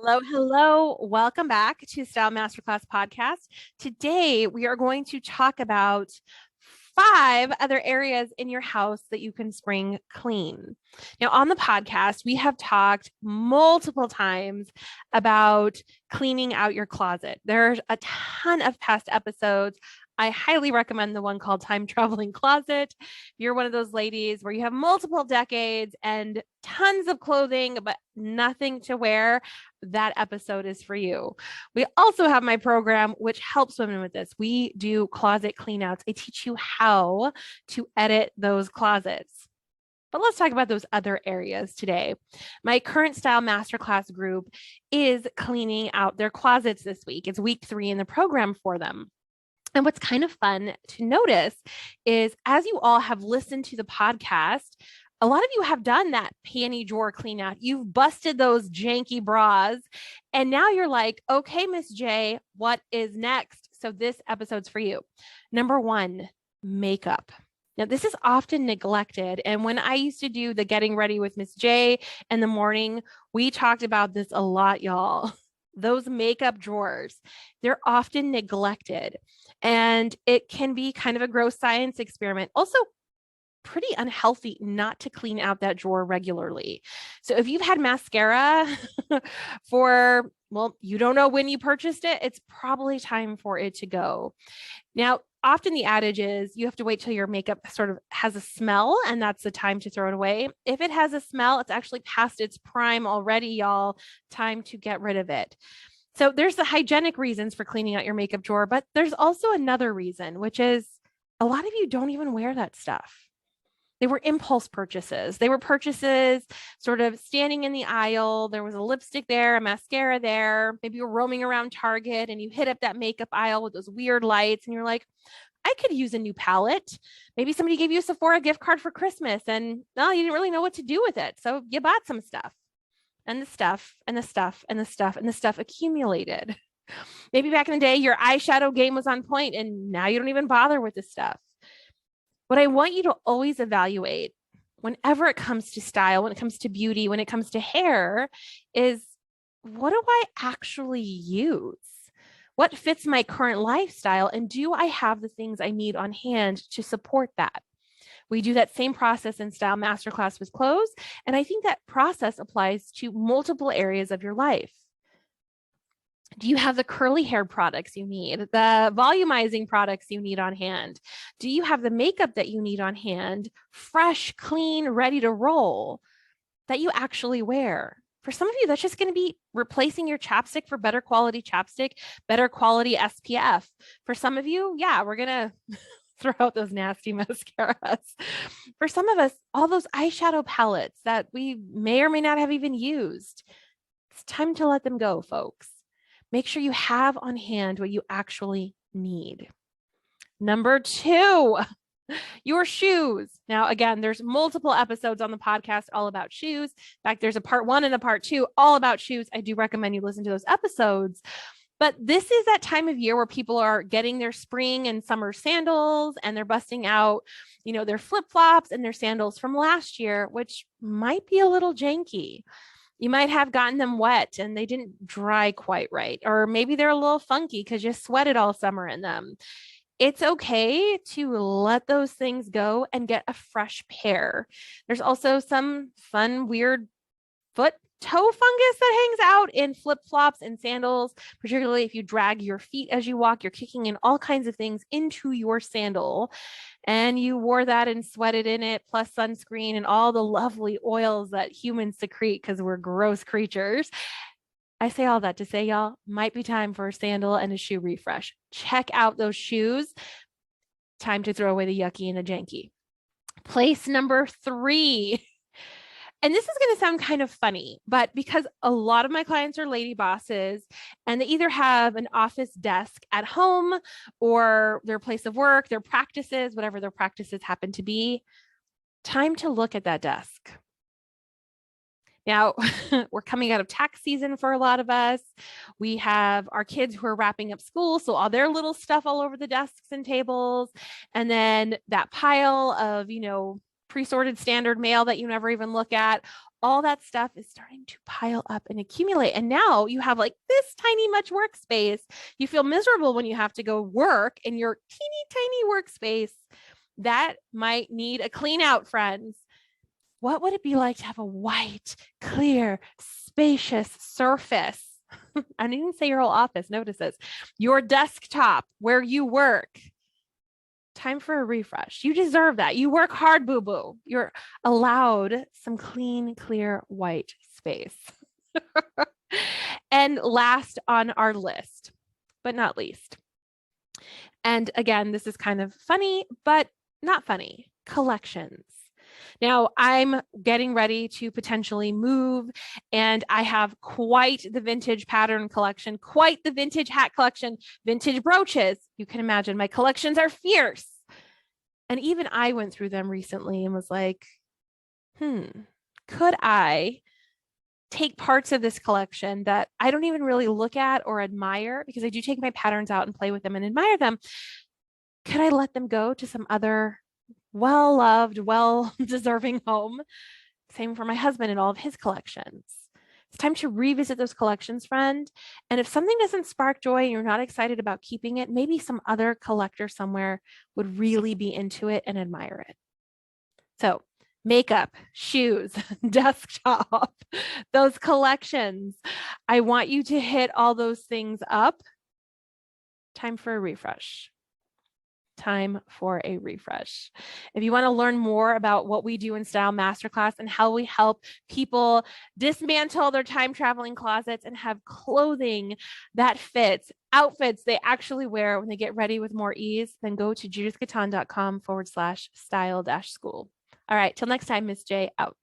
Hello, hello. Welcome back to Style Masterclass Podcast. Today, we are going to talk about 5 other areas in your house that you can spring clean. Now, on the podcast, we have talked multiple times about cleaning out your closet. There's a ton of past episodes. I highly recommend the one called Time Traveling Closet. If you're one of those ladies where you have multiple decades and tons of clothing, but nothing to wear, that episode is for you. We also have my program, which helps women with this. We do closet cleanouts. I teach you how to edit those closets. But let's talk about those other areas today. My current Style Masterclass group is cleaning out their closets this week. It's week 3 in the program for them. And what's kind of fun to notice is as you all have listened to the podcast, a lot of you have done that panty drawer clean out. You've busted those janky bras. And now you're like, okay, Miss J, what is next? So this episode's for you. Number 1, makeup. Now, this is often neglected. And when I used to do the getting ready with Miss J in the morning, we talked about this a lot, y'all. Those makeup drawers, they're often neglected. And it can be kind of a gross science experiment. Also, pretty unhealthy not to clean out that drawer regularly. So if you've had mascara for, well, you don't know when you purchased it, it's probably time for it to go. Now, often the adage is you have to wait till your makeup sort of has a smell, and that's the time to throw it away. If it has a smell, it's actually past its prime already, y'all. Time to get rid of it. So there's the hygienic reasons for cleaning out your makeup drawer, but there's also another reason, which is a lot of you don't even wear that stuff. They were impulse purchases. They were purchases sort of standing in the aisle. There was a lipstick there, a mascara there. Maybe you're roaming around Target and you hit up that makeup aisle with those weird lights and you're like, I could use a new palette. Maybe somebody gave you a Sephora gift card for Christmas and no, you didn't really know what to do with it. So you bought some stuff. And the stuff and the stuff and the stuff and the stuff accumulated. Maybe back in the day, your eyeshadow game was on point and now you don't even bother with this stuff. What I want you to always evaluate whenever it comes to style, when it comes to beauty, when it comes to hair, is what do I actually use? What fits my current lifestyle? And do I have the things I need on hand to support that? We do that same process in Style Masterclass with clothes. And I think that process applies to multiple areas of your life. Do you have the curly hair products you need, the volumizing products you need on hand? Do you have the makeup that you need on hand, fresh, clean, ready to roll, that you actually wear? For some of you, that's just going to be replacing your chapstick for better quality chapstick, better quality SPF. For some of you, yeah, we're going to throw out those nasty mascaras. For some of us, all those eyeshadow palettes that we may or may not have even used, it's time to let them go, folks. Make sure you have on hand what you actually need. Number 2, your shoes. Now, again, there's multiple episodes on the podcast all about shoes. In fact, there's a part 1 and a part 2 all about shoes. I do recommend you listen to those episodes. But this is that time of year where people are getting their spring and summer sandals and they're busting out, their flip-flops and their sandals from last year, which might be a little janky. You might have gotten them wet and they didn't dry quite right. Or maybe they're a little funky because you sweated all summer in them. It's okay to let those things go and get a fresh pair. There's also some fun, weird toe fungus that hangs out in flip-flops and sandals, particularly if you drag your feet as you walk. You're kicking in all kinds of things into your sandal. And you wore that and sweated in it, plus sunscreen and all the lovely oils that humans secrete because we're gross creatures. I say all that to say, y'all, might be time for a sandal and a shoe refresh. Check out those shoes. Time to throw away the yucky and the janky. Place number 3. And this is going to sound kind of funny, but because a lot of my clients are lady bosses and they either have an office desk at home or their place of work, their practices, whatever their practices happen to be, time to look at that desk. Now, we're coming out of tax season for a lot of us. We have our kids who are wrapping up school, so all their little stuff all over the desks and tables. And then that pile of, pre-sorted standard mail that you never even look at. All that stuff is starting to pile up and accumulate. And now you have like this tiny much workspace. You feel miserable when you have to go work in your teeny tiny workspace. That might need a clean out, friends. What would it be like to have a white, clear, spacious surface? I didn't even say your whole office. Notice this. Your desktop where you work. Time for a refresh. You deserve that. You work hard, boo-boo. You're allowed some clean, clear, white space. And last on our list, but not least. And again, this is kind of funny, but not funny. Collections. Now, I'm getting ready to potentially move, and I have quite the vintage pattern collection, quite the vintage hat collection, vintage brooches. You can imagine my collections are fierce. And even I went through them recently and was like, could I take parts of this collection that I don't even really look at or admire, because I do take my patterns out and play with them and admire them. Could I let them go to some other well-loved, well-deserving home? Same for my husband and all of his collections. It's time to revisit those collections, friend. And if something doesn't spark joy and you're not excited about keeping it, maybe some other collector somewhere would really be into it and admire it. So makeup, shoes, desktop, those collections. I want you to hit all those things up. Time for a refresh. Time for a refresh. If you want to learn more about what we do in Style Masterclass and how we help people dismantle their time traveling closets and have clothing that fits, outfits they actually wear when they get ready with more ease, then go to judithgaton.com/style-school. All right, till next time, Miss J, out.